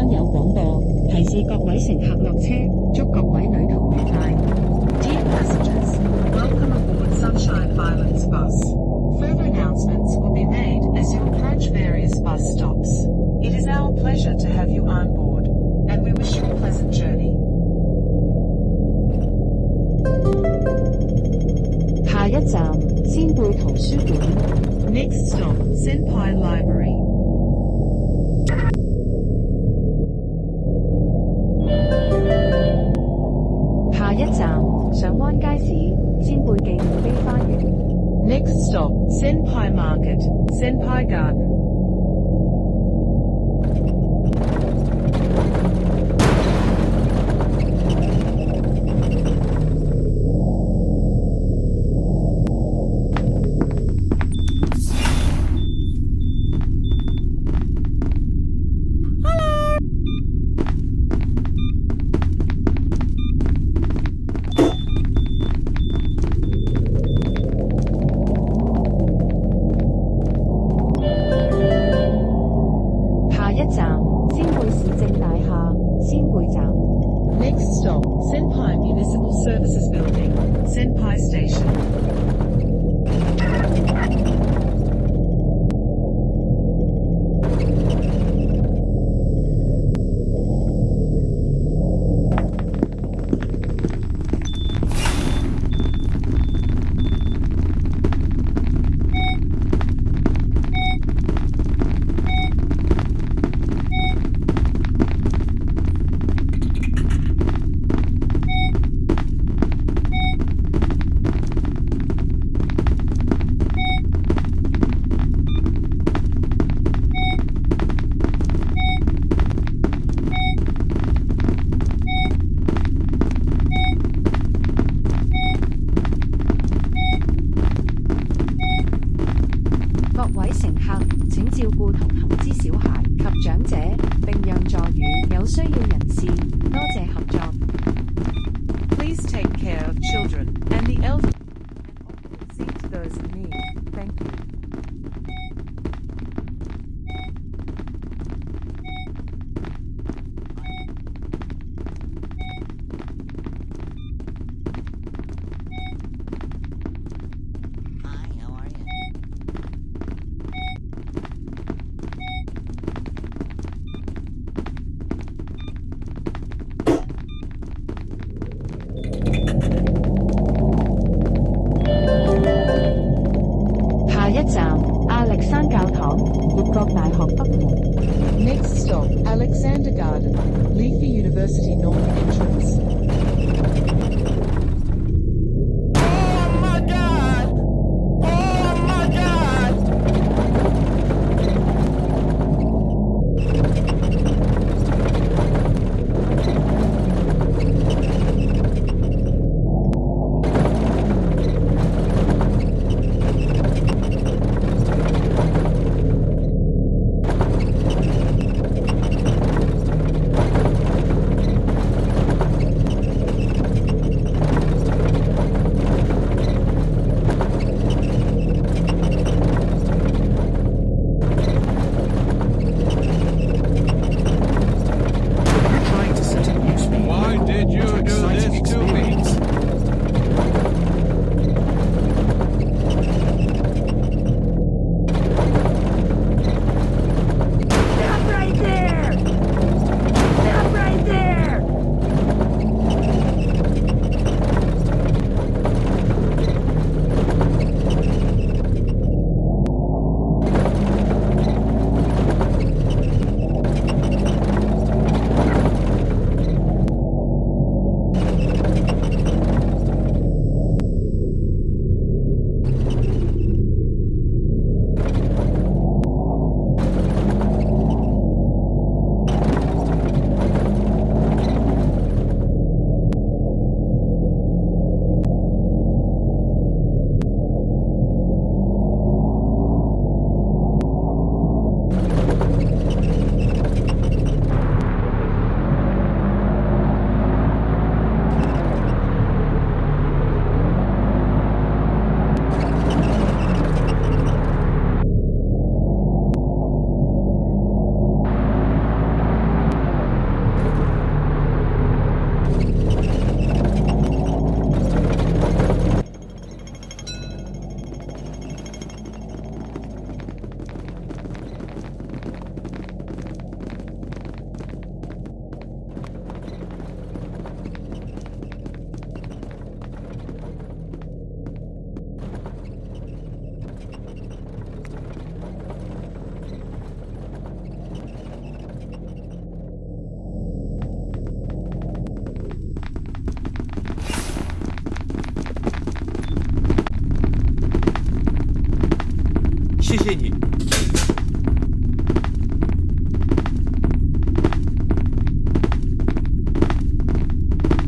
將有廣播提示各位乘客落車，祝各位旅途愉快。Dear passengers, welcome aboard Sunshine Islands bus. Further announcements will be made as you approach various bus stops. It is our pleasure to have you on board, and we wish you a pleasant journey. 下一站仙貝圖書館。Next stop, Senpai Library. 下一站上灣街市仙貝紀念碑花園。Next stop, Senpai Market, Senpai Garden. Next stop, Senpai Municipal Services Building, Senpai Station. 各位乘客，請照顧同行之小孩及長者，並讓座與有需要人士。多謝合作。Please take care of children and the elderly. Seat those in need. Thank you. 下一站亞歷山教堂，葉國大學北門。Next stop, Alexander Garden, Leafy University North Entrance. 谢你。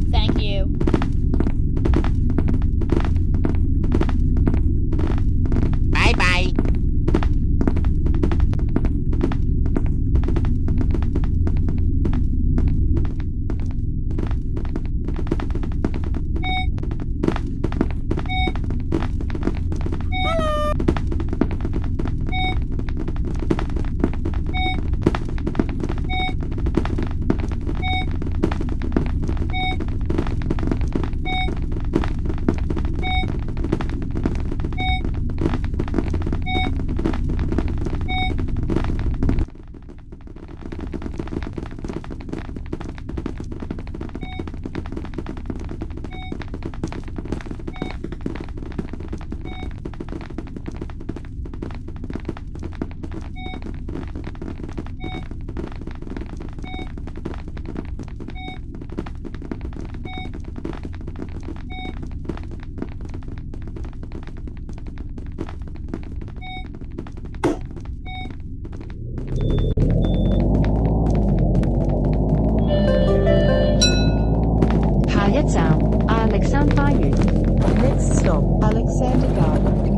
Thank you. 拜拜。下一站亞歷山花園。 Next stop, Alexander Garden.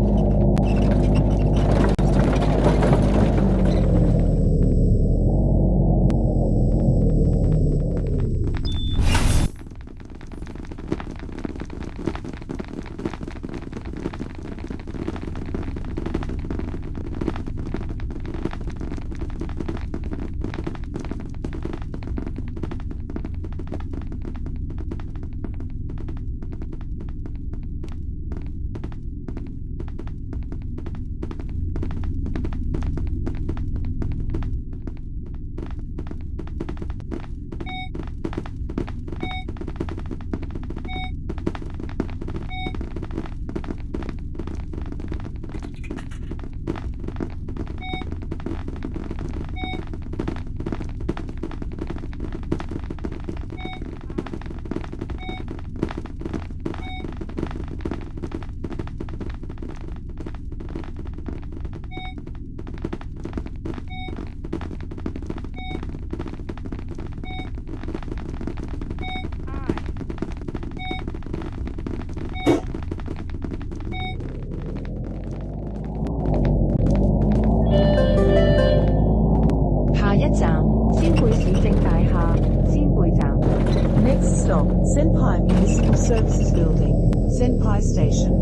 Next stop, Senpai Municipal Services Building, Senpai Station.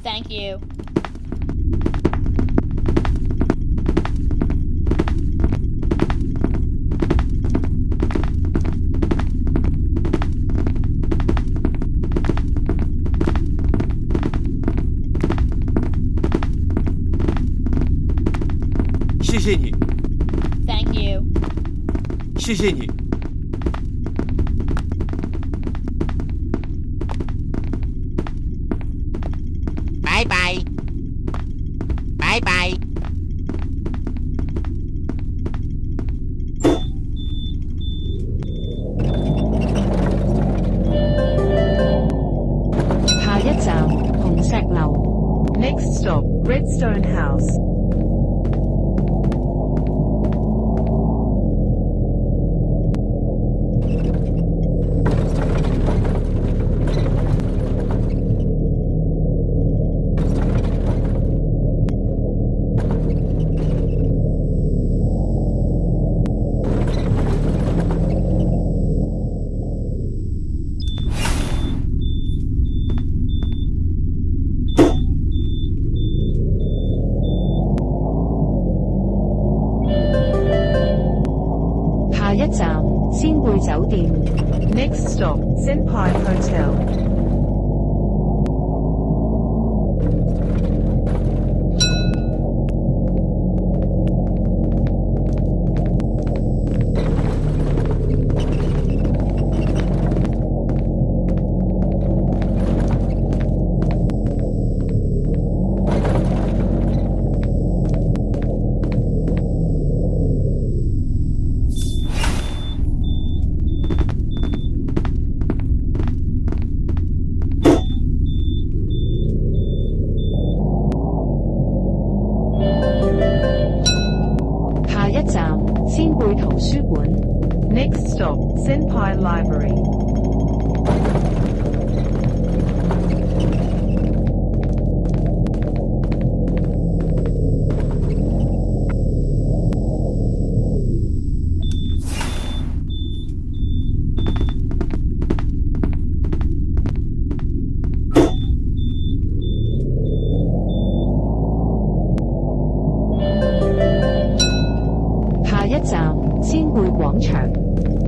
Thank you.谢谢你， Thank you. 谢谢你， 拜拜，拜拜。下一站紅石樓。 Next stop, Redstone House.下一站仙貝酒店。 Next stop, Senpai Hotel. Next stop, Senpai Library.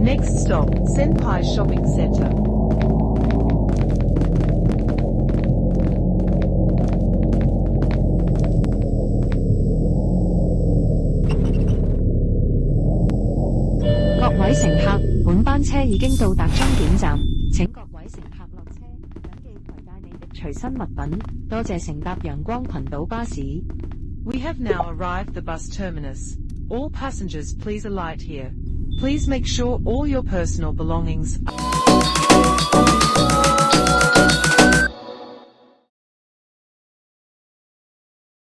Next stop, Senpai Shopping Center. Các位乘客，本班車已經到達終點站，請各位乘客落車，謹記攜帶你的隨身物品。多謝乘搭陽光群島巴士。We have now arrived the bus terminus. All passengers please alight here. Please make sure all your personal belongings are